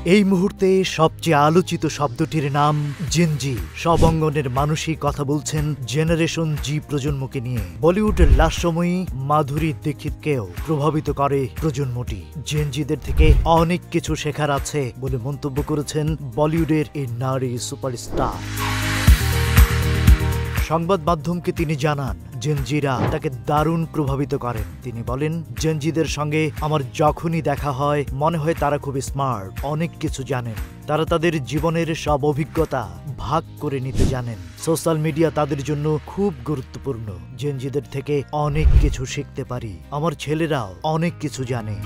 এই মুহূর্তে সবচেয়ে আলোচিত শব্দটির নাম জেনজি। সব অঙ্গনের মানুষই কথা বলছেন জেনারেশন জি প্রজন্মকে নিয়ে। বলিউডের লাস্যময়ী মাধুরী দীক্ষিতকেও প্রভাবিত করে প্রজন্মটি। জেনজিদের থেকে অনেক কিছু শেখার আছে বলে মন্তব্য করেছেন বলিউডের এই নারী সুপারস্টার। সংবাদ মাধ্যমকে তিনি জানান জেনজিরা তাকে দারুণ প্রভাবিত করেন। তিনি বলেন, জেনজিদের সঙ্গে আমার যখনই দেখা হয় মনে হয় তারা খুব স্মার্ট, অনেক কিছু জানেন। তারা তাদের জীবনের সব অভিজ্ঞতা ভাগ করে নিতে জানেন। সোশ্যাল মিডিয়া তাদের জন্য খুব গুরুত্বপূর্ণ। জেনজিদের থেকে অনেক কিছু শিখতে পারি। আমার ছেলেরাও অনেক কিছু জানে।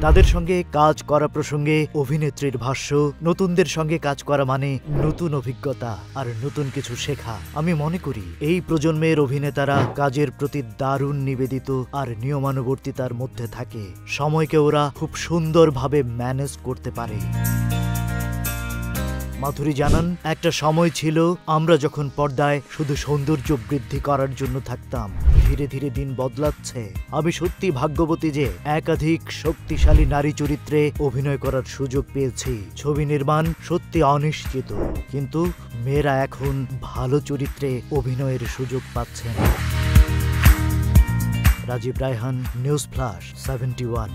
তাদের সঙ্গে কাজ করা প্রসঙ্গে অভিনেত্রীর ভাষ্য, নতুনদের সঙ্গে কাজ করা মানে নতুন অভিজ্ঞতা আর নতুন কিছু শেখা। আমি মনে করি এই প্রজন্মের অভিনেতারা কাজের প্রতি দারুণ নিবেদিত আর নিয়মানুবর্তিতার মধ্যে থাকে। সময়কে ওরা খুব সুন্দরভাবে ম্যানেজ করতে পারে। মাধুরী জানান, একটা সময় ছিল আমরা যখন পর্দায় শুধু সৌন্দর্য বৃদ্ধি করার জন্য থাকতাম। ধীরে ধীরে দিন বদলাচ্ছে। আমি সত্যি ভাগ্যবতী যে একাধিক শক্তিশালী নারী চরিত্রে অভিনয় করার সুযোগ পেয়েছি। ছবি নির্মাণ সত্যি অনিশ্চিত, কিন্তু মেয়েরা এখন ভালো চরিত্রে অভিনয়ের সুযোগ পাচ্ছেন। Rajib Raihan, news flash 71।